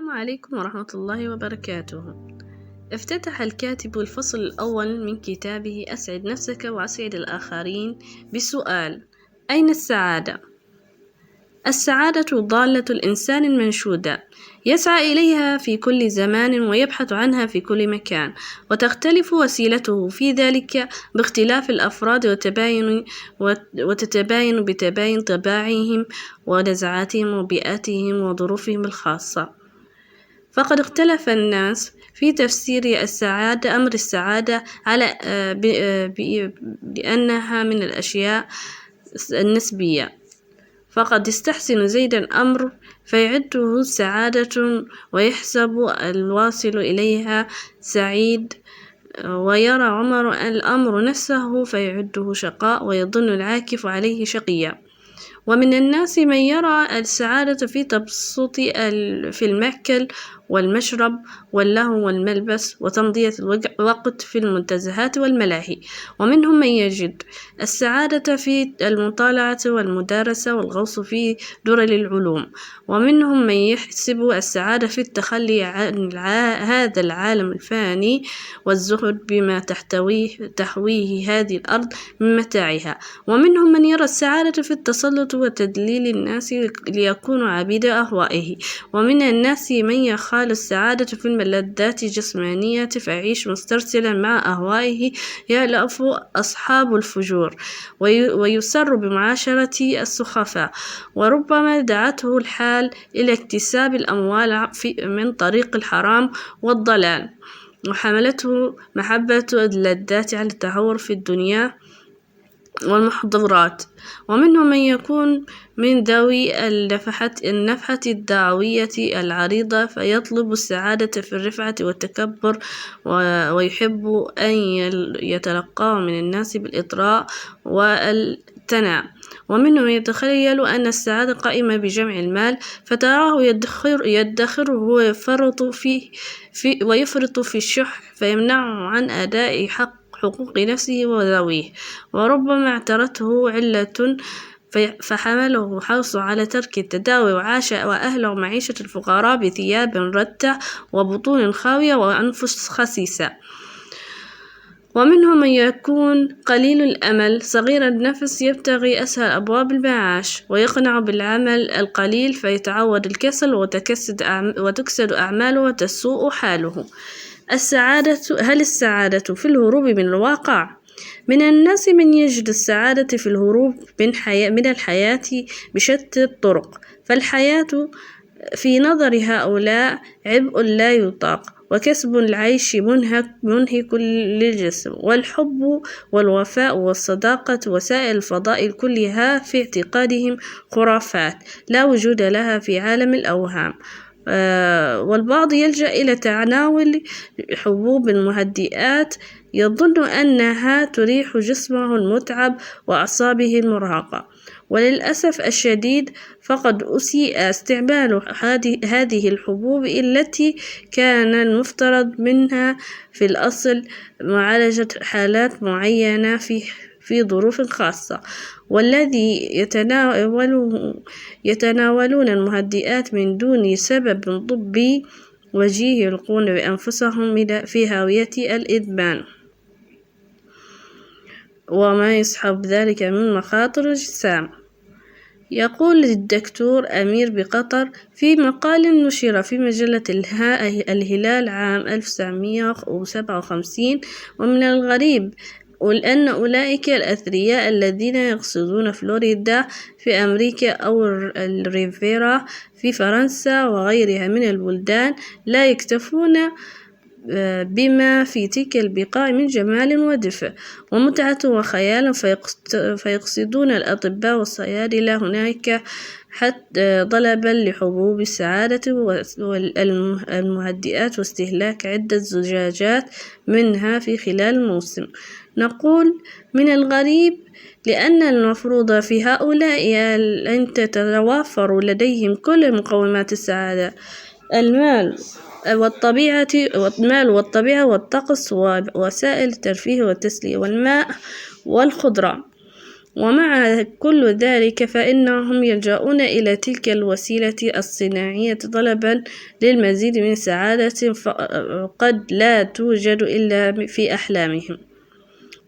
السلام عليكم ورحمة الله وبركاته. افتتح الكاتب الفصل الأول من كتابه أسعد نفسك وأسعد الآخرين بسؤال: أين السعادة؟ السعادة ضالة الإنسان المنشودة، يسعى إليها في كل زمان ويبحث عنها في كل مكان، وتختلف وسيلته في ذلك باختلاف الأفراد وتتباين بتباين طباعهم ونزعاتهم وبيئاتهم وظروفهم الخاصة. فقد اختلف الناس في تفسير السعادة أمر السعادة على بأنها من الأشياء النسبية. فقد يستحسن زيدا أمر فيعده سعادة ويحسب الواصل إليها سعيد، ويرى عمر الأمر نفسه فيعده شقاء ويظن العاكف عليه شقيا. ومن الناس من يرى السعادة في تبسط في المأكل والمشرب واللهو والملبس وتمضية الوقت في المنتزهات والملاهي، ومنهم من يجد السعادة في المطالعة والمدارسة والغوص في درر العلوم، ومنهم من يحسب السعادة في التخلي عن هذا العالم الفاني والزهد بما تحويه هذه الأرض من متاعها، ومنهم من يرى السعادة في التسلط وتدليل الناس ليكونوا عبيد أهوائه، ومن الناس من يخال السعادة في الملذات الجسمانية فيعيش مسترسلا مع أهوائه يألف أصحاب الفجور ويسر بمعاشرة السخفاء، وربما دعته الحال إلى اكتساب الأموال من طريق الحرام والضلال، وحملته محبة اللذات على التهور في الدنيا والمحظورات. ومنهم من يكون من ذوي النفحة الدعوية العريضة فيطلب السعادة في الرفعة والتكبر، ويحب أن يتلقى من الناس بالإطراء والثناء. ومنهم يتخيل أن السعادة قائمة بجمع المال فتراه يدخره ويفرط في الشح فيمنعه عن أداء حقوق نفسه وذويه، وربما اعترته علة فحمله حرص على ترك التداوي وعاش وأهله معيشة الفقراء بثياب رتة وبطون خاوية وأنفس خسيسة. ومنهم من يكون قليل الأمل صغير النفس يبتغي أسهل أبواب المعاش ويقنع بالعمل القليل فيتعود الكسل وتكسد أعماله وتسوء حاله. هل السعادة في الهروب من الواقع؟ من الناس من يجد السعادة في الهروب من الحياة بشتى الطرق، فالحياة في نظر هؤلاء عبء لا يطاق وكسب العيش منهك للجسم، والحب والوفاء والصداقة وسائل الفضائل كلها في اعتقادهم خرافات لا وجود لها في عالم الأوهام. والبعض يلجأ إلى تناول حبوب المهدئات يظن أنها تريح جسمه المتعب وأعصابه المرهقة، وللأسف الشديد فقد أسيء استعمال هذه الحبوب التي كان المفترض منها في الأصل معالجة حالات معينة في ظروف خاصة، والذي يتناولون المهدئات من دون سبب طبي وجيه يلقون بأنفسهم في هاوية الإدمان وما يصحب ذلك من مخاطر جسام. يقول الدكتور أمير بقطر في مقال نشر في مجلة الهلال عام 1957: ومن الغريب أن أولئك الأثرياء الذين يقصدون فلوريدا في أمريكا أو الريفيرا في فرنسا وغيرها من البلدان لا يكتفون بما في تلك البقاع من جمال ودفء ومتعة وخيال فيقصدون الأطباء والصيادلة هناك حتى طلبا لحبوب السعادة والمهدئات واستهلاك عدة زجاجات منها في خلال الموسم. نقول من الغريب لأن المفروض في هؤلاء أن تتوافر لديهم كل مقومات السعادة: المال والطبيعة والطقس ووسائل الترفيه والتسلية والماء والخضرة ومع كل ذلك فإنهم يلجؤون إلى تلك الوسيلة الصناعية طلبا للمزيد من سعادة قد لا توجد إلا في أحلامهم.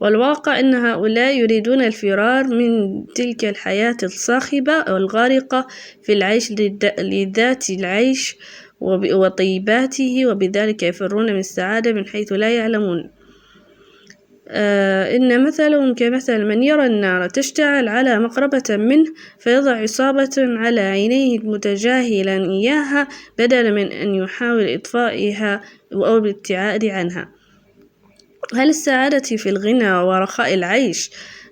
والواقع أن هؤلاء يريدون الفرار من تلك الحياة الصاخبة والغارقة في العيش لذات العيش وطيباته، وبذلك يفرون من السعادة من حيث لا يعلمون. إن مثلهم كمثل من يرى النار تشتعل على مقربة منه فيضع عصابة على عينيه متجاهلا إياها بدلا من أن يحاول إطفائها أو الابتعاد عنها. هل السعادة في الغنى ورخاء العيش؟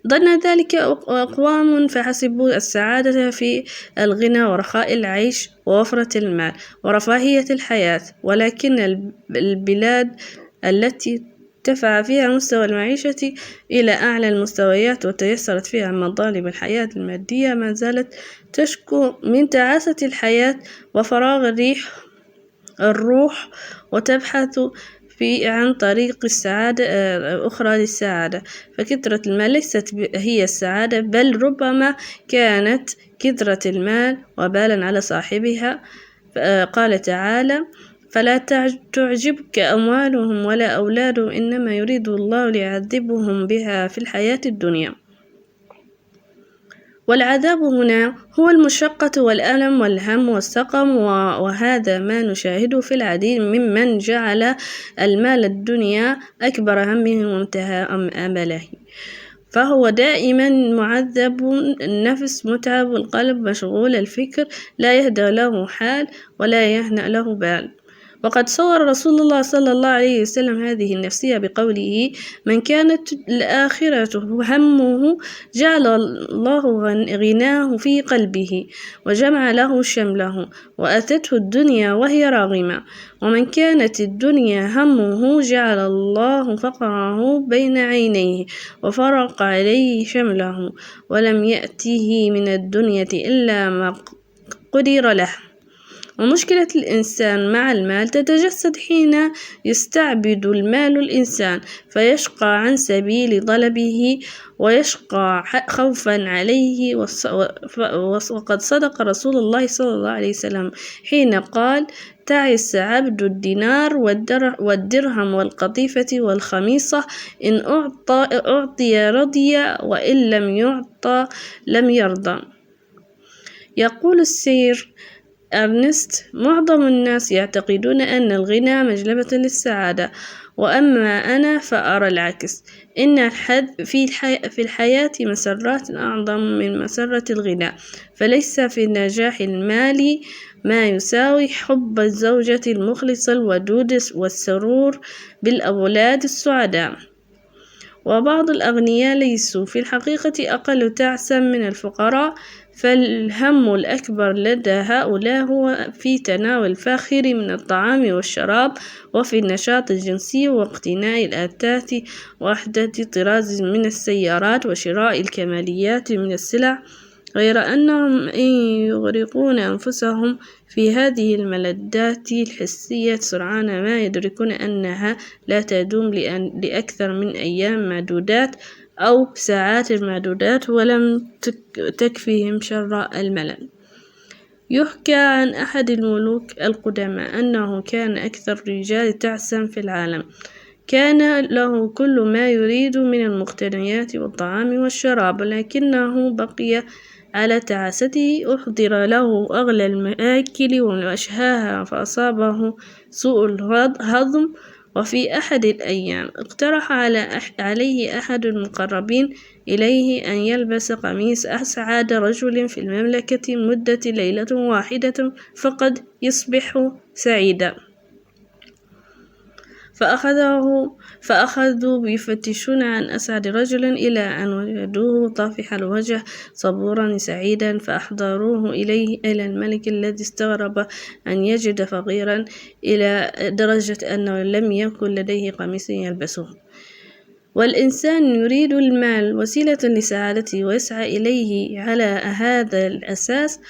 ظن ذلك أقوام فحسبوا السعادة في الغنى ورخاء العيش ووفرة المال ورفاهية الحياة، ولكن البلاد التي ارتفع فيها مستوى المعيشة إلى أعلى المستويات وتيسرت فيها مطالب الحياة المادية ما زالت تشكو من تعاسة الحياة وفراغ الروح وتبحث عن طريق السعادة أخرى للسعادة. فكثرة المال ليست هي السعادة، بل ربما كانت كثرة المال وبالا على صاحبها. قال تعالى: فلا تعجبك أموالهم ولا أولادهم إنما يريد الله ليعذبهم بها في الحياة الدنيا. والعذاب هنا هو المشقة والألم والهم والسقم، وهذا ما نشاهده في العديد ممن جعل المال الدنيا أكبر همه ومنتهى أمله، فهو دائما معذب، النفس متعب، والقلب مشغول، الفكر لا يهدى له حال ولا يهنأ له بال. وقد صور رسول الله صلى الله عليه وسلم هذه النفسية بقوله: من كانت الآخرة همه جعل الله غناه في قلبه وجمع له شمله وأتته الدنيا وهي راغمة، ومن كانت الدنيا همه جعل الله فقره بين عينيه وفرق عليه شمله ولم يأته من الدنيا إلا ما قدر له. ومشكلة الإنسان مع المال تتجسد حين يستعبد المال الإنسان فيشقى عن سبيل طلبه ويشقى خوفا عليه. وقد صدق رسول الله صلى الله عليه وسلم حين قال: تعس عبد الدينار والدرهم والقطيفة والخميصة، إن أعطي رضي وإن لم يعطى لم يرضى. يقول السير أرنست: معظم الناس يعتقدون أن الغنى مجلبة للسعادة، وأما أنا فأرى العكس، إن في الحياة مسرات أعظم من مسرة الغنى، فليس في النجاح المالي ما يساوي حب الزوجة المخلصة الودود والسرور بالأولاد السعداء. وبعض الأغنياء ليسوا في الحقيقة أقل تعسا من الفقراء، فالهم الأكبر لدى هؤلاء هو في تناول الفاخر من الطعام والشراب، وفي النشاط الجنسي، واقتناء الآتات وأحدث طراز من السيارات، وشراء الكماليات من السلع، غير أنهم إن يغرقون أنفسهم في هذه الملذات الحسية سرعان ما يدركون أنها لا تدوم لأكثر من أيام معدودات أو ساعات معدودات، ولم تكفيهم شر الملل. يحكى عن أحد الملوك القدماء أنه كان أكثر الرجال تعسا في العالم، كان له كل ما يريد من المقتنيات والطعام والشراب، لكنه بقي على تعاسته. أحضر له أغلى المآكل وأشهاها فأصابه سوء الهضم. وفي أحد الأيام اقترح عليه أحد المقربين إليه أن يلبس قميص أسعد رجل في المملكة مدة ليلة واحدة فقد يصبح سعيدا. فأخذوا يفتشون عن أسعد رجل إلى أن وجدوه طافح الوجه صبورا سعيدا، فأحضروه إلى الملك الذي استغرب أن يجد فقيرا إلى درجة أنه لم يكن لديه قميص يلبسه. والإنسان يريد المال وسيلة لسعادته ويسعى إليه على هذا الأساس،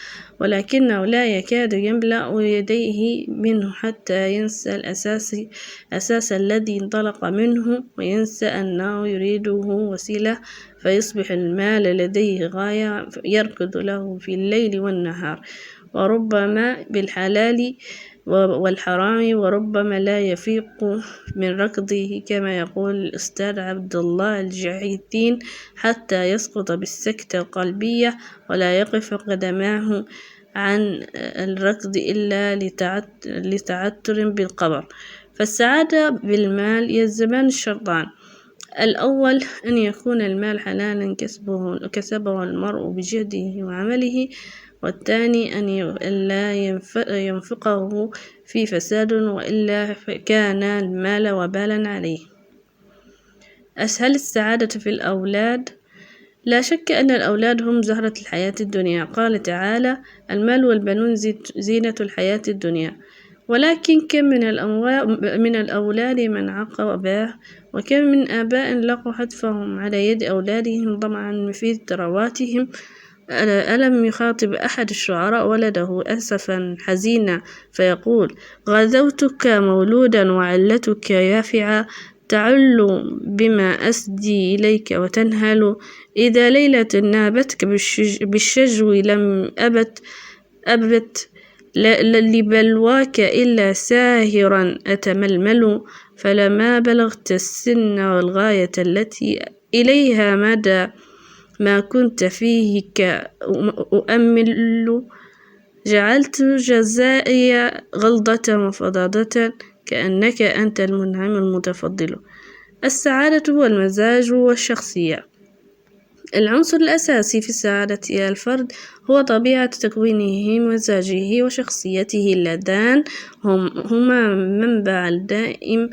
ولكنه لا يكاد يملأ يديه منه حتى ينسى الأساس الذي انطلق منه، وينسى أنه يريده وسيلة، فيصبح المال لديه غاية يركض له في الليل والنهار، وربما بالحلال والحرام، وربما لا يفيق من ركضه كما يقول الأستاذ عبد الله الجعيدين حتى يسقط بالسكتة القلبية ولا يقف قدماه عن الركض إلا لتعثر بالقبر. فالسعادة بالمال يلزمان الشرطان: الأول أن يكون المال حلالا كسبه المرء بجهده وعمله، والثاني أن لا ينفقه في فساد وإلا كان المال وبالا عليه. أسهل السعادة في الأولاد. لا شك أن الأولاد هم زهرة الحياة الدنيا، قال تعالى: المال والبنون زينة الحياة الدنيا. ولكن كم من الأولاد من عق أباه، وكم من آباء لقوا حتفهم على يد أولادهم طمعا في ثرواتهم. ألم يخاطب أحد الشعراء ولده أسفا حزينا فيقول: غزوتك مولودا وعلتك يافعا، تعل بما أسدي إليك وتنهل، إذا ليلة نابتك بالشجو لم أبت لبلواك إلا ساهرا أتململ، فلما بلغت السن والغاية التي إليها مدى ما كنت فيه أؤمل، جعلت جزائي غلظة وفضاضة كأنك أنت المنعم المتفضل. السعادة والمزاج والشخصية. العنصر الأساسي في سعادة الفرد هو طبيعة تكوينه، مزاجه وشخصيته اللذان هما منبع الدائم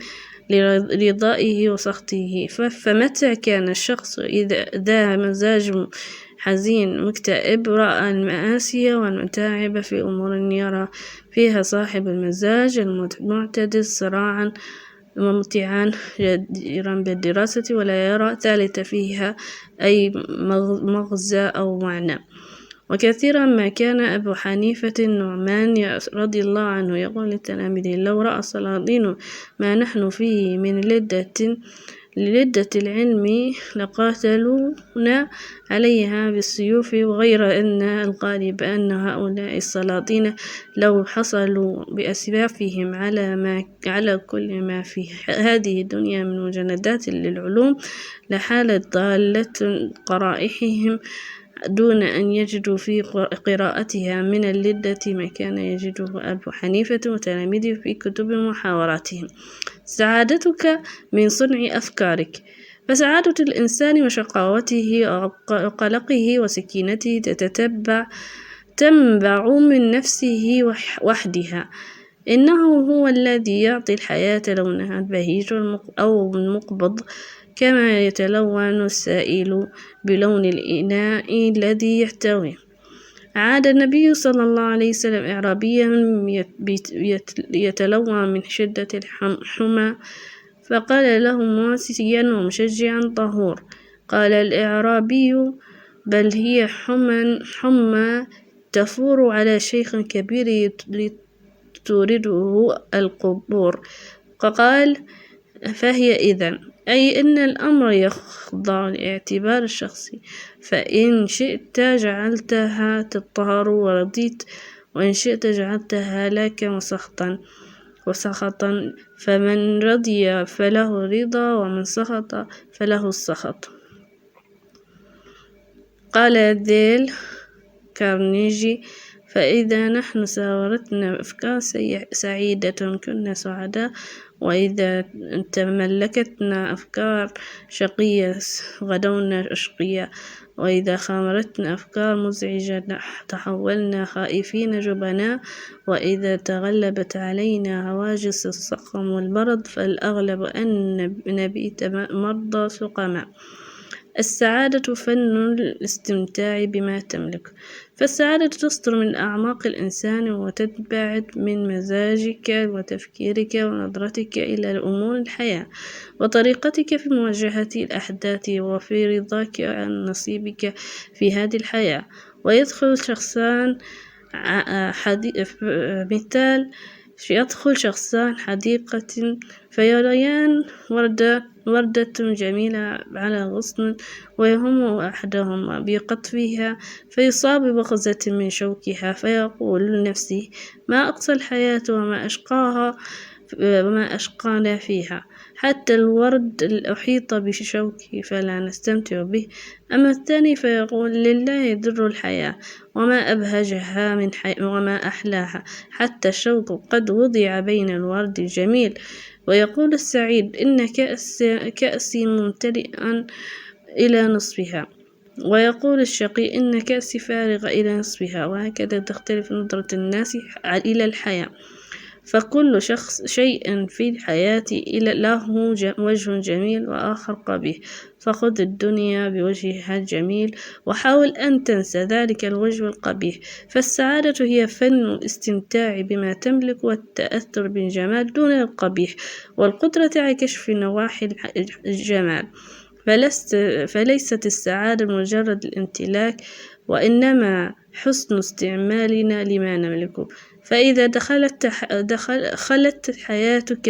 لرضائه وسخطه. فمتى كان الشخص ذا مزاج حزين مكتئب رأى المآسي والمتاعب في أمور يرى فيها صاحب المزاج المعتدل صراعا ممتعا جديرا بالدراسة، ولا يرى ثالث فيها أي مغزى أو معنى. وكثيرا ما كان أبو حنيفة النعمان رضي الله عنه يقول لتلاميذه: لو رأى السلاطين ما نحن فيه من للدة العلم لقاتلونا عليها بالسيوف، وغير أن الغالب أن هؤلاء السلاطين لو حصلوا بأسيافهم على كل ما في هذه الدنيا من مجندات للعلوم لحالت ضالة قرائحهم دون أن يجدوا في قراءتها من اللدة ما كان يجده أبو حنيفة وتلاميذه في كتب محاوراتهم. سعادتك من صنع أفكارك. فسعادة الإنسان وشقاوته وقلقه وسكينته تنبع من نفسه وحدها. إنه هو الذي يعطي الحياة لونها البهيج أو المقبض، كما يتلون السائل بلون الإناء الذي يحتويه. عاد النبي صلى الله عليه وسلم إعرابيا يتلوى من شدة الحمى، فقال له مواسيا ومشجعا طهور. قال الإعرابي: بل هي حمى تفور على شيخ كبير تورده القبور. فقال: فهي إذن، أي أن الأمر يخضع لاعتبار الشخصي، فإن شئت جعلتها تطهر ورضيت، وإن شئت جعلتها لك وسخطا، فمن رضي فله رضا، ومن سخط فله السخط. قال ديل كارنيجي: فإذا نحن ساورتنا أفكار سعيدة كنا سعداء، وإذا تملكتنا أفكار شقية غدونا أشقياء، وإذا خامرتنا أفكار مزعجة تحولنا خائفين جبناء، وإذا تغلبت علينا هواجس السقم والمرض فالأغلب أن نبيت مرضى سقماء. السعادة فن الاستمتاع بما تملك. فالسعادة تصدر من أعماق الإنسان وتنبعث من مزاجك وتفكيرك ونظرتك إلى أمور الحياة وطريقتك في مواجهة الأحداث وفي رضاك عن نصيبك في هذه الحياة. ويدخل شخصان مثال يدخل شخصان حديقة فيريان وردة جميلة على غصن ويهم أحدهما بقطفها فيصاب بغزة من شوكها فيقول لنفسه ما أقصى الحياة وما أشقانا فيها حتى الورد الأحيط بشوكه فلا نستمتع به. أما الثاني فيقول لله در الحياة وما أبهجها وما أحلاها حتى الشوك قد وضع بين الورد الجميل. ويقول السعيد إن كأسي ممتلئا إلى نصفها ويقول الشقي إن كأسي فارغة إلى نصفها. وهكذا تختلف نظرة الناس إلى الحياة. فكل شيء في الحياة له وجه جميل وآخر قبيح فخذ الدنيا بوجهها الجميل وحاول أن تنسى ذلك الوجه القبيح. فالسعادة هي فن الاستمتاع بما تملك والتأثر بالجمال دون القبيح والقدرة على كشف نواحي الجمال. فليست السعادة مجرد الامتلاك وإنما حسن استعمالنا لما نملكه. فإذا خلت حياتك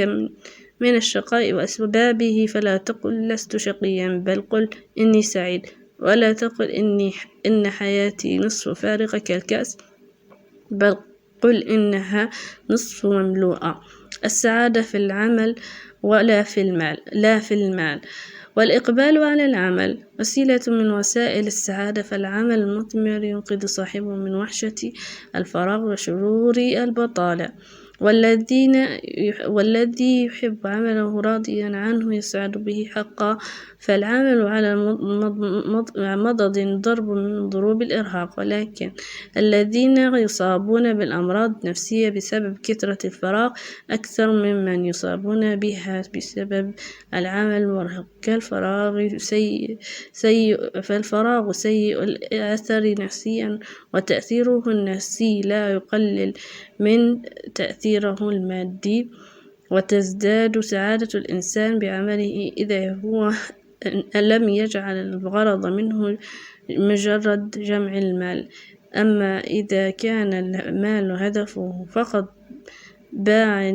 من الشقاء وأسبابه فلا تقل لست شقيا بل قل إني سعيد ولا تقل إن حياتي نصف فارغة كالكأس بل قل إنها نصف مملوءة. السعادة في العمل لا في المال. والإقبال على العمل وسيلة من وسائل السعادة. فالعمل المثمر ينقذ صاحبه من وحشة الفراغ وشرور البطالة والذي يحب عمله راضيا عنه يسعد به حقا. فالعمل على مضض ضرب من ضروب الإرهاق. ولكن الذين يصابون بالأمراض النفسية بسبب كثرة الفراغ أكثر ممن يصابون بها بسبب العمل المرهق. فالفراغ سيء الأثر نفسيا وتأثيره النفسي لا يقلل من تأثيره المادي. وتزداد سعادة الإنسان بعمله إذا هو لم يجعل الغرض منه مجرد جمع المال. أما إذا كان المال هدفه فقط باع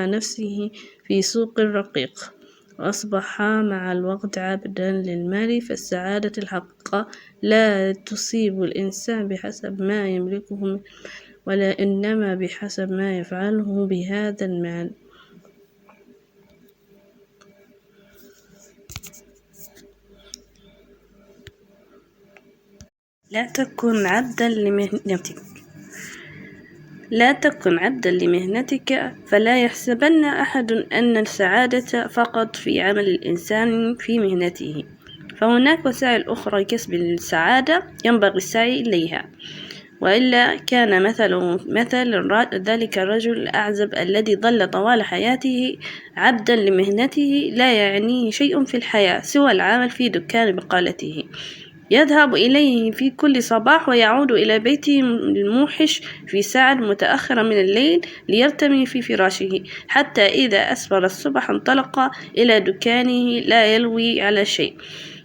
نفسه في سوق الرقيق وأصبح مع الوقت عبدا للمال. فالسعادة الحقيقية لا تصيب الإنسان بحسب ما يملكه ولا إنما بحسب ما يفعله بهذا المال. لا تكن عبدا لمهنتك فلا يحسبن أحد أن السعادة فقط في عمل الإنسان في مهنته. فهناك وسائل أخرى لكسب السعادة ينبغي السعي إليها وإلا كان مثل ذلك الرجل الأعزب الذي ظل طوال حياته عبدا لمهنته لا يعنيه شيء في الحياة سوى العمل في دكان بقالته يذهب إليه في كل صباح ويعود إلى بيته الموحش في ساعة متأخرة من الليل ليرتمي في فراشه حتى إذا أسفر الصبح انطلق إلى دكانه لا يلوي على شيء.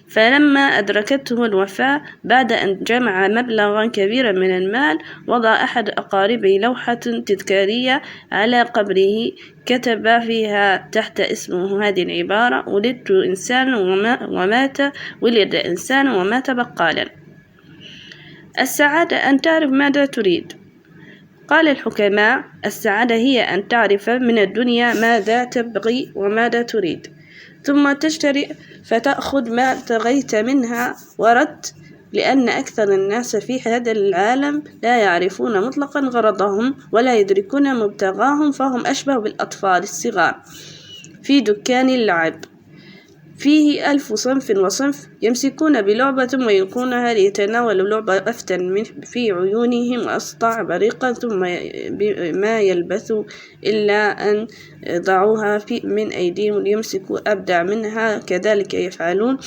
فلما أدركته الوفاة بعد أن جمع مبلغا كبيرا من المال وضع أحد أقاربه لوحة تذكارية على قبره كتب فيها تحت اسمه هذه العبارة: ولد إنسان ومات بقالا. السعادة أن تعرف ماذا تريد. قال الحكماء: السعادة هي أن تعرف من الدنيا ماذا تبغي وماذا تريد ثم تجترئ فتأخذ ما ابتغيت منها ورد. لأن أكثر الناس في هذا العالم لا يعرفون مطلقا غرضهم ولا يدركون مبتغاهم فهم أشبه بالأطفال الصغار في دكان اللعب فيه 1000 صنف وصنف يمسكون بلعبة ويلقونها ليتناولوا لعبة أفتن في عيونهم وأسطع بريقا ثم ما يلبثوا إلا أن ضعوها من أيديهم ليمسكوا أبدع منها كذلك يفعلون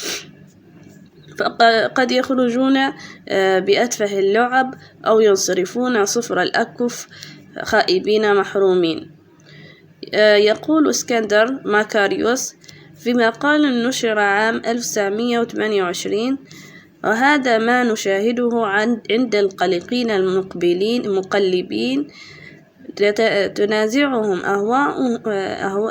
فقد يخرجون بأتفه اللعب أو ينصرفون صفر الأكف خائبين محرومين. يقول اسكندر ماكاريوس في مقال نشر عام 1928: وهذا ما نشاهده عند القلقين المقلبين تنازعهم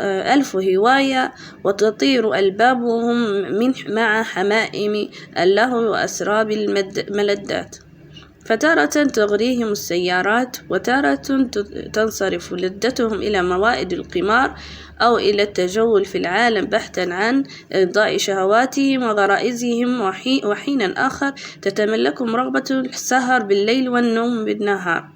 ألف هواية وتطير ألبابهم مع حمائم اللهو وأسراب الملذات، فتارة تغريهم السيارات وتارة تنصرف لذتهم إلى موائد القمار أو إلى التجول في العالم بحثا عن إرضاء شهواتهم وغرائزهم، وحينا آخر تتملكهم رغبة السهر بالليل والنوم بالنهار.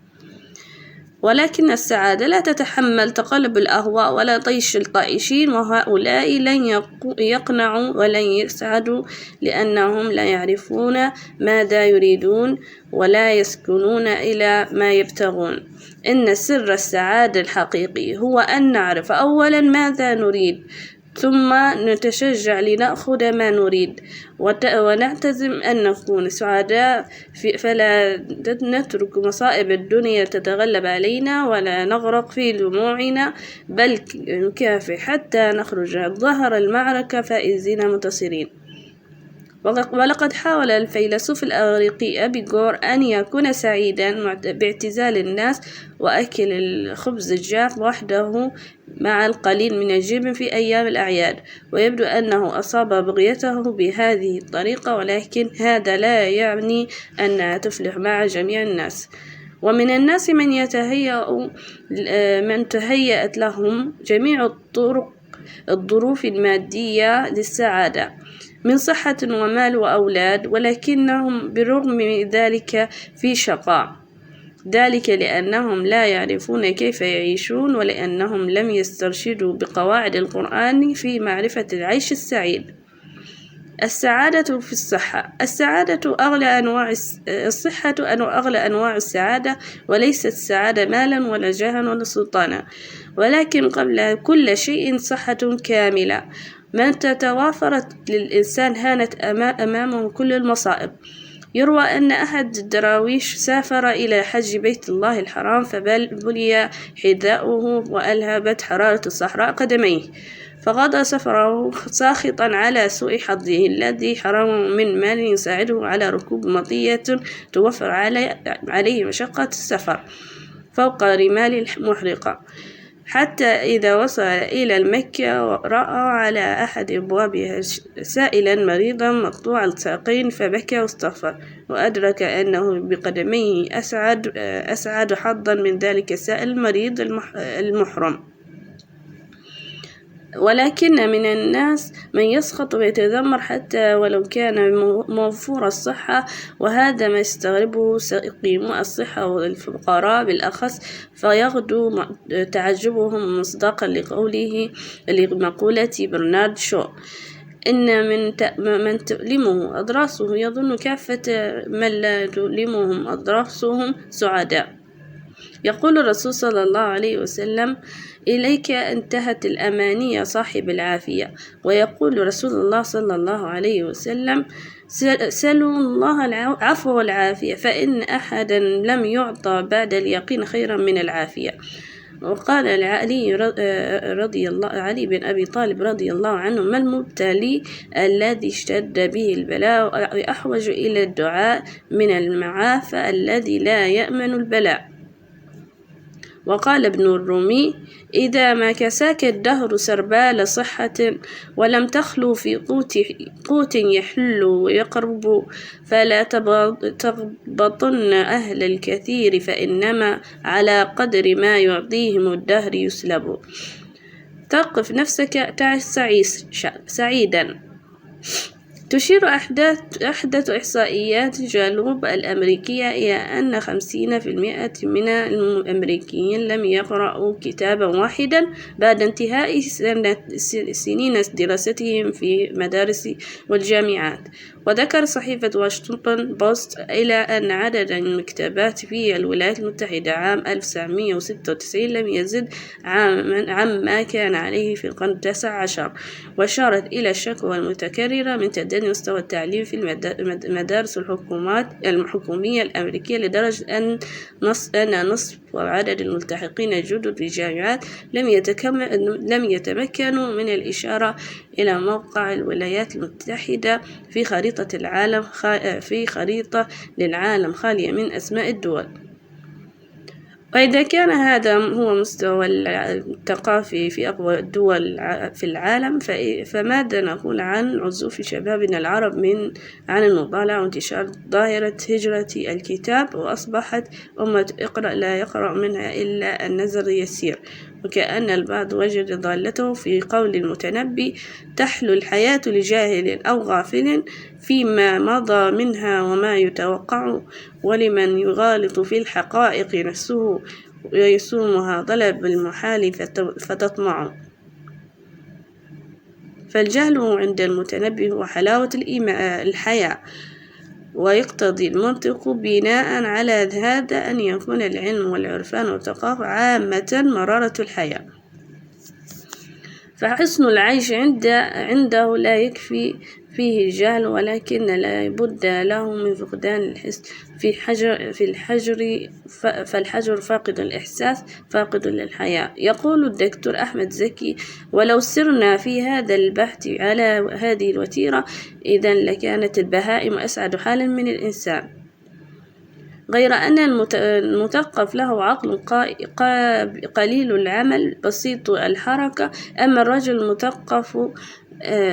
ولكن السعادة لا تتحمل تقلب الأهواء ولا طيش الطائشين، وهؤلاء لن يقنعوا ولن يسعدوا لأنهم لا يعرفون ماذا يريدون ولا يسكنون إلى ما يبتغون. إن سر السعادة الحقيقي هو أن نعرف أولا ماذا نريد، ثم نتشجع لنأخذ ما نريد، ونعتزم أن نكون سعداء، فلا نترك مصائب الدنيا تتغلب علينا ولا نغرق في دموعنا، بل نكافح حتى نخرج ظهر المعركة فائزين منتصرين. ولقد حاول الفيلسوف الإغريقي أبيغور أن يكون سعيدا باعتزال الناس وأكل الخبز الجاف وحده مع القليل من الجبن في أيام الأعياد، ويبدو أنه أصاب بغيته بهذه الطريقة، ولكن هذا لا يعني أنها تفلح مع جميع الناس. ومن الناس من تهيأت لهم جميع الظروف المادية للسعادة من صحة ومال وأولاد، ولكنهم بالرغم من ذلك في شقاء، ذلك لأنهم لا يعرفون كيف يعيشون، ولأنهم لم يسترشدوا بقواعد القرآن في معرفة العيش السعيد. السعادة في الصحة. الصحة أغلى أنواع السعادة، وليست السعادة مالا ولا جاها ولا سلطانا، ولكن قبل كل شيء صحة كاملة. من تتوافرت للإنسان هانت أمامه كل المصائب. يروى أن أحد الدراويش سافر إلى حج بيت الله الحرام، فبلي حذاؤه وألهبت حرارة الصحراء قدميه، فغدا سفره ساخطا على سوء حظه الذي حرمه من مال يساعده على ركوب مطية توفر عليه مشقة السفر فوق رمال محرقة، حتى إذا وصل إلى المكة رأى على أحد أبوابها سائلا مريضا مقطوع الساقين، فبكى واستغفر، وأدرك أنه بقدميه أسعد حظا من ذلك السائل المريض المحرم. ولكن من الناس من يسخط ويتذمر حتى ولو كان موفور الصحة، وهذا ما يستغربه سقيمو الصحة والفقراء بالأخص، فيغدو تعجبهم مصداقا لمقولة برنارد شو: إن من تؤلمه أضراسه يظن كافة من لا تؤلمهم أضراسهم سعداء. يقول الرسول صلى الله عليه وسلم: إليك انتهت الأماني يا صاحب العافية. ويقول رسول الله صلى الله عليه وسلم: سلوا الله العفو والعافية، فإن أحدا لم يعطى بعد اليقين خيرا من العافية. وقال علي بن أبي طالب رضي الله عنه: ما المبتلي الذي اشتد به البلاء أحوج إلى الدعاء من المعافى الذي لا يأمن البلاء. وقال ابن الرومي: إذا ما كساك الدهر سربال صحة ولم تخلو في قوت يحل ويقرب، فلا تغبطن أهل الكثير، فإنما على قدر ما يعطيهم الدهر يسلب. ثقف نفسك تعش سعيدا. تشير أحدث إحصائيات جالوب الأمريكية إلى أن 50% من الأمريكيين لم يقرأوا كتابا واحدا بعد انتهاء سنين دراستهم في المدارس والجامعات. وذكر صحيفة واشنطن بوست إلى أن عدد المكتبات في الولايات المتحدة عام 1996 لم يزد عما كان عليه في القرن 19، وأشارت إلى الشكوى المتكررة من تدني يمتد مستوى التعليم في المدارس الحكومية الأمريكية لدرجة أن نصف عدد الملتحقين الجدد بالجامعات لم يتمكنوا من الإشارة إلى موقع الولايات المتحدة في خريطة للعالم خالية من أسماء الدول. وإذا كان هذا هو مستوى الثقافي في أقوى الدول في العالم، فماذا نقول عن عزوف شبابنا العرب عن المطالعة وانتشار ظاهرة هجرة الكتاب، وأصبحت أمة اقرأ لا يقرأ منها إلا النزر يسير، وكأن البعض وجد ضالته في قول المتنبي: تحلو الحياة لجاهل أو غافل فيما مضى منها وما يتوقع، ولمن يغالط في الحقائق نفسه ويسومها طلب المحال فتطمع. فالجهل عند المتنبي هو حلاوة الحياة، ويقتضي المنطق بناء على هذا أن يكون العلم والعرفان والثقافة عامة مرارة الحياة. فحسن العيش عنده لا يكفي فيه الجهل، ولكن لا بد له من فقدان الحس فالحجر فاقد الإحساس فاقد للحياة. يقول الدكتور أحمد زكي: ولو سرنا في هذا البحث على هذه الوتيرة إذن لكانت البهائم أسعد حالا من الإنسان. غير أن المثقف له عقل قليل العمل بسيط الحركة، أما الرجل المثقف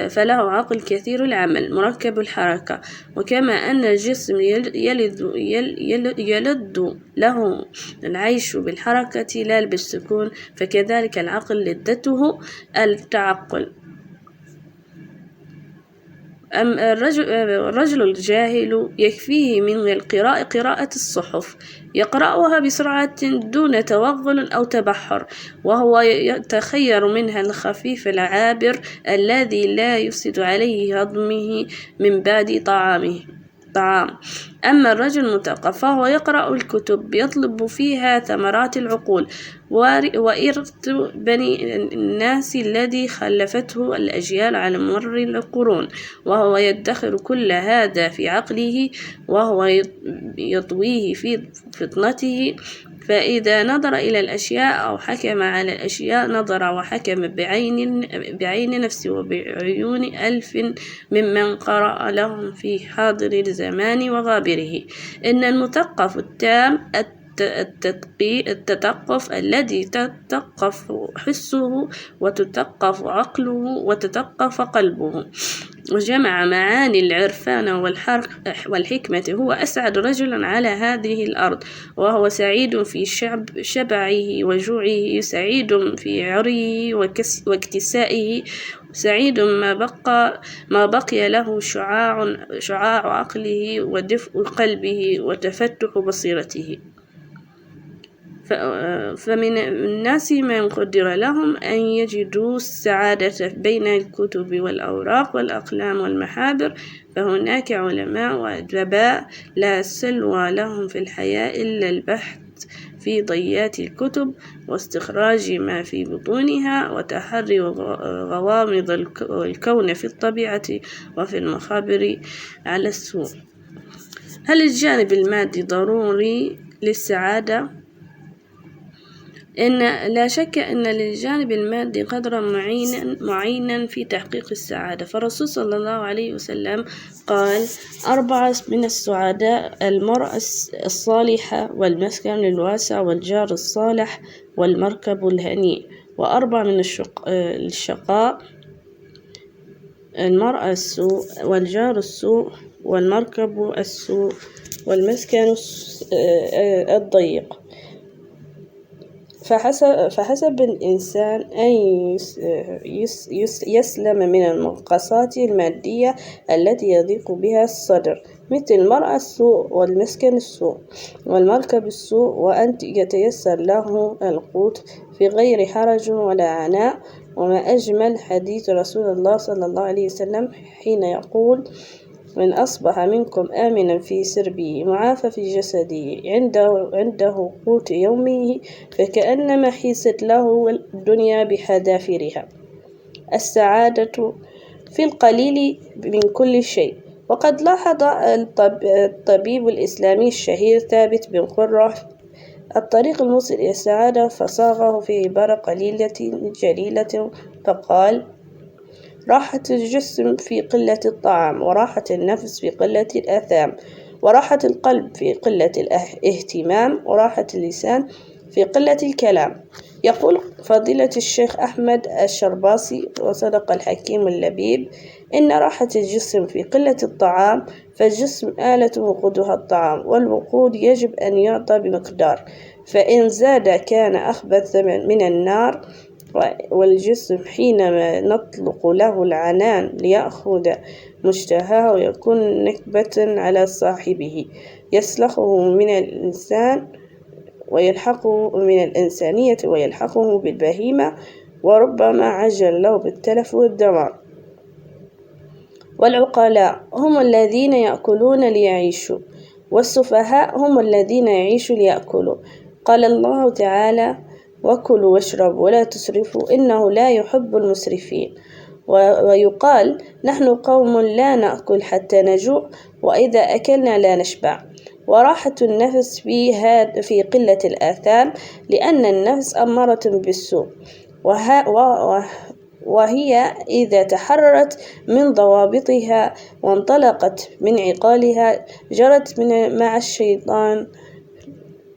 فله عقل كثير العمل مركب الحركة. وكما أن الجسم يلذ له العيش بالحركة لا بالسكون، فكذلك العقل لذته التعقل. الرجل الجاهل يكفيه من القراءة قراءة الصحف، يقرأها بسرعة دون توغل أو تبحر، وهو يتخير منها الخفيف العابر الذي لا يفسد عليه هضمه من بعد طعام. أما الرجل المثقف فهو يقرأ الكتب يطلب فيها ثمرات العقول وإرث بني الناس الذي خلفته الأجيال على مر القرون، وهو يدخر كل هذا في عقله وهو يطويه في فطنته. فإذا نظر إلى الأشياء أو حكم على الأشياء نظر وحكم بعين نفسه وبعيون ألف ممن قرأ لهم في حاضر الزمان وغابره. إن المثقف التام التثقف الذي تثقف حسه وتثقف عقله وتثقف قلبه وجمع معاني العرفان والحكمة هو أسعد رجل على هذه الأرض، وهو سعيد في شبعه وجوعه، سعيد في عريه واكتسائه، سعيد ما بقي له شعاع عقله ودفء قلبه وتفتح بصيرته. فمن الناس من قدر لهم أن يجدوا السعادة بين الكتب والأوراق والأقلام والمحابر، فهناك علماء وأدباء لا سلوى لهم في الحياة إلا البحث في ضيات الكتب واستخراج ما في بطونها وتحري غوامض الكون في الطبيعة وفي المخابر على السوء. هل الجانب المادي ضروري للسعادة؟ لا شك أن للجانب المادي قدرا معينا في تحقيق السعادة، فالرسول صلى الله عليه وسلم قال: 4 من السعداء المرأة الصالحة والمسكن الواسع والجار الصالح والمركب الهنيء. 4 من الشقاء: المرأة السوء والجار السوء والمركب السوء والمسكن الضيق. فحسب الإنسان أن يسلم من المنقصات المادية التي يضيق بها الصدر، مثل المرأة السوء والمسكن السوء والمركب السوء، وأن يتيسر له القوت في غير حرج ولا عناء. وما أجمل حديث رسول الله صلى الله عليه وسلم حين يقول: من أصبح منكم آمنا في سربه معافى في جسده عنده قوت يومه فكأنما حيست له الدنيا بحذافيرها. السعادة في القليل من كل شيء. وقد لاحظ الطبيب الإسلامي الشهير ثابت بن قرة الطريق الموصل إلى السعادة فصاغه في عبارة قليلة جليلة فقال: راحة الجسم في قلة الطعام، وراحة النفس في قلة الآثام، وراحة القلب في قلة الاهتمام، وراحة اللسان في قلة الكلام. يقول فضيلة الشيخ أحمد الشرباصي وصدق الحكيم اللبيب: إن راحة الجسم في قلة الطعام، فالجسم آلة وقودها الطعام، والوقود يجب أن يعطى بمقدار، فإن زاد كان أخبث من النار. والجسم حينما نطلق له العنان ليأخذ مشتهاه يكون نكبة على صاحبه، يسلخه من الإنسان ويلحقه من الإنسانية ويلحقه بالبهيمة، وربما عجل له بالتلف والدمار. والعقلاء هم الذين يأكلون ليعيشوا، والسفهاء هم الذين يعيشوا ليأكلوا. قال الله تعالى: وكلوا واشربوا ولا تسرفوا إنه لا يحب المسرفين. ويقال: نحن قوم لا نأكل حتى نجوع، وإذا أكلنا لا نشبع. وراحة النفس في قلة الآثام، لأن النفس أمارة بالسوء، وهي إذا تحررت من ضوابطها وانطلقت من عقالها جرت مع الشيطان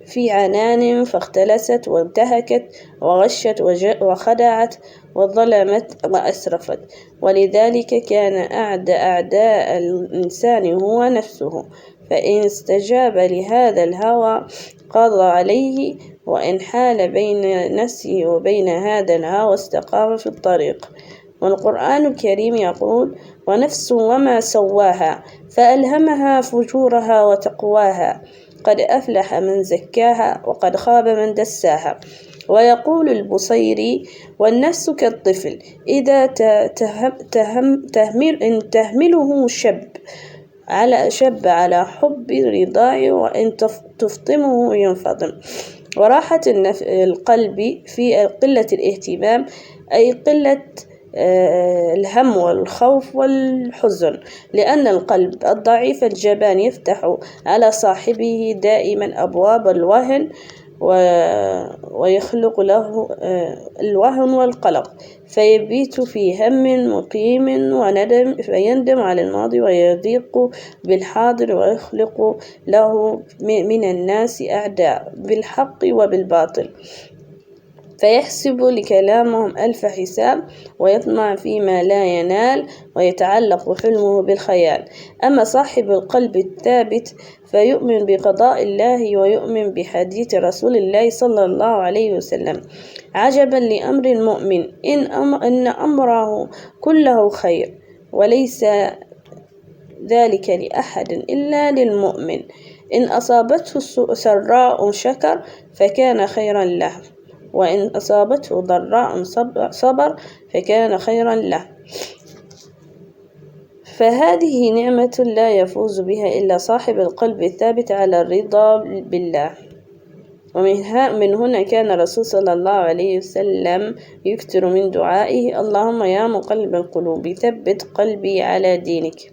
في عنان، فاختلست وانتهكت وغشت وخدعت وظلمت وأسرفت. ولذلك كان أعداء الإنسان هو نفسه، فإن استجاب لهذا الهوى قضى عليه، وإن حال بين نفسه وبين هذا الهوى استقام في الطريق. والقرآن الكريم يقول: ونفس وما سواها فألهمها فجورها وتقواها، قد أفلح من زكاها وقد خاب من دساها. ويقول البصيري: والنفس كالطفل إذا تهمله شب على حب الرضاع، وإن تفطمه ينفطم. وراحة القلب في قلة الاهتمام، أي قلة الهم والخوف والحزن، لأن القلب الضعيف الجبان يفتح على صاحبه دائما أبواب الوهن ويخلق له الوهن والقلق، فيبيت في هم مقيم وندم، فيندم على الماضي ويضيق بالحاضر، ويخلق له من الناس أعداء بالحق وبالباطل، فيحسب لكلامهم ألف حساب، ويطمع فيما لا ينال، ويتعلق حلمه بالخيال. أما صاحب القلب الثابت فيؤمن بقضاء الله ويؤمن بحديث رسول الله صلى الله عليه وسلم: عجبا لأمر المؤمن إن أمره كله خير، وليس ذلك لأحد إلا للمؤمن، إن أصابته سراء شكر فكان خيرا له، وإن أصابته ضراء صبر فكان خيرا له. فهذه نعمة لا يفوز بها إلا صاحب القلب الثابت على الرضا بالله. ومن هنا كان الرسول صلى الله عليه وسلم يكثر من دعائه: اللهم يا مقلب القلوب ثبت قلبي على دينك.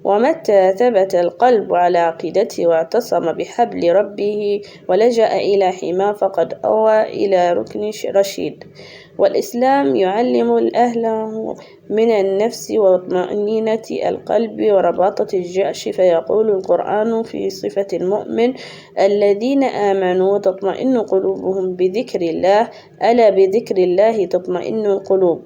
ومتى ثبت القلب على عقيدته واعتصم بحبل ربه ولجأ إلى حماه فقد أوى إلى ركن رشيد. والإسلام يعلم الأهل من النفس وطمأنينة القلب ورباطة الجأش، فيقول القرآن في صفة المؤمن: الذين آمنوا وتطمئن قلوبهم بذكر الله، ألا بذكر الله تطمئن القلوب.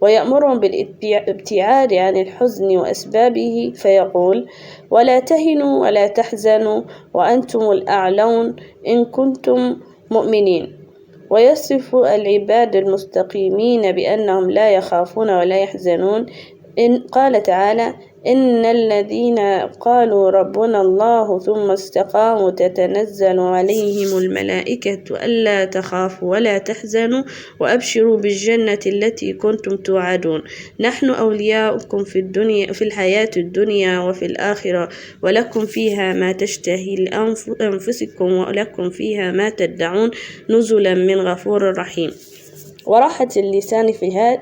ويأمرهم بالابتعاد عن الحزن وأسبابه، فيقول: ولا تهنوا ولا تحزنوا وأنتم الأعلون إن كنتم مؤمنين. ويصف العباد المستقيمين بأنهم لا يخافون ولا يحزنون. قال تعالى: إن الذين قالوا ربنا الله ثم استقاموا تتنزل عليهم الملائكة ألا تخافوا ولا تحزنوا وأبشروا بالجنة التي كنتم توعدون، نحن أولياؤكم في الحياة الدنيا وفي الآخرة، ولكم فيها ما تشتهي أنفسكم ولكم فيها ما تدعون، نزلا من غفور رحيم. وراحة اللسان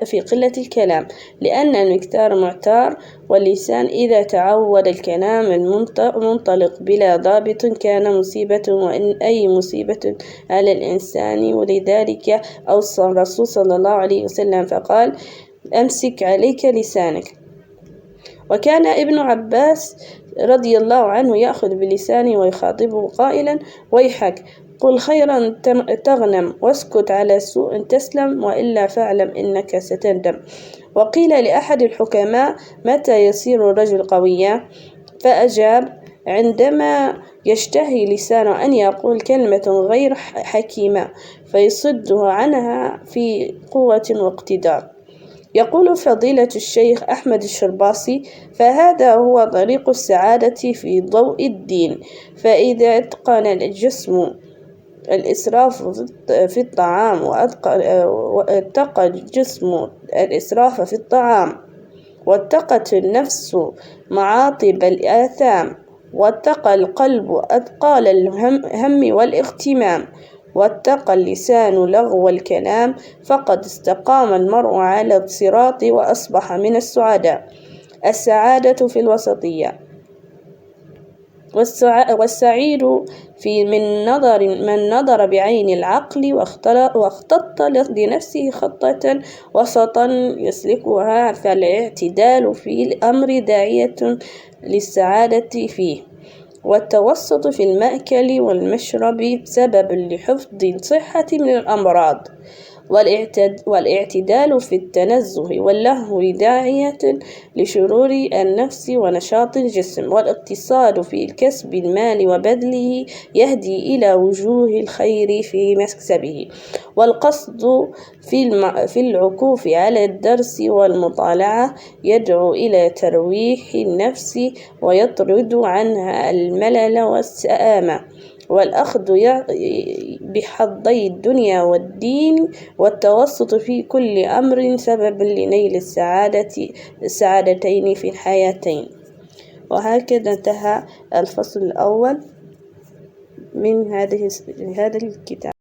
في قلة الكلام، لأن المكثار معتار، واللسان إذا تعود الكلام المنطلق بلا ضابط كان مصيبة، وإن أي مصيبة على الإنسان. ولذلك أوصى الرسول صلى الله عليه وسلم فقال: أمسك عليك لسانك. وكان ابن عباس رضي الله عنه يأخذ بلسانه ويخاطبه قائلا: ويحك، قل خيرا تغنم، واسكت على سوء تسلم، وإلا فاعلم إنك ستندم. وقيل لأحد الحكماء: متى يصير الرجل قويا؟ فأجاب: عندما يشتهي لسانه أن يقول كلمة غير حكيمة فيصده عنها في قوة واقتدار. يقول فضيلة الشيخ أحمد الشرباصي: فهذا هو طريق السعادة في ضوء الدين. فإذا اتقن الجسم الإسراف في الطعام واتقى الجسم الإسراف في الطعام، واتقت النفس معاطب الآثام، واتقى القلب أثقال الهم والاغتمام، واتقى اللسان لغو الكلام، فقد استقام المرء على الصراط وأصبح من السعداء. السعادة في الوسطية. والسعيد في من نظر بعين العقل واختط لنفسه خطة وسطا يسلكها، فالاعتدال في الأمر داعية للسعادة فيه. والتوسط في المأكل والمشرب سبب لحفظ الصحة من الأمراض. والاعتدال في التنزه واللهو داعية لشرور النفس ونشاط الجسم. والاقتصاد في كسب المال وبذله يهدي إلى وجوه الخير في مكسبه. والقصد في العكوف على الدرس والمطالعة يدعو إلى ترويح النفس ويطرد عنها الملل والسآمة. والأخذ بحظي الدنيا والدين والتوسط في كل أمر سبب لنيل السعادتين في الحياتين. وهكذا انتهى الفصل الأول من هذا الكتاب.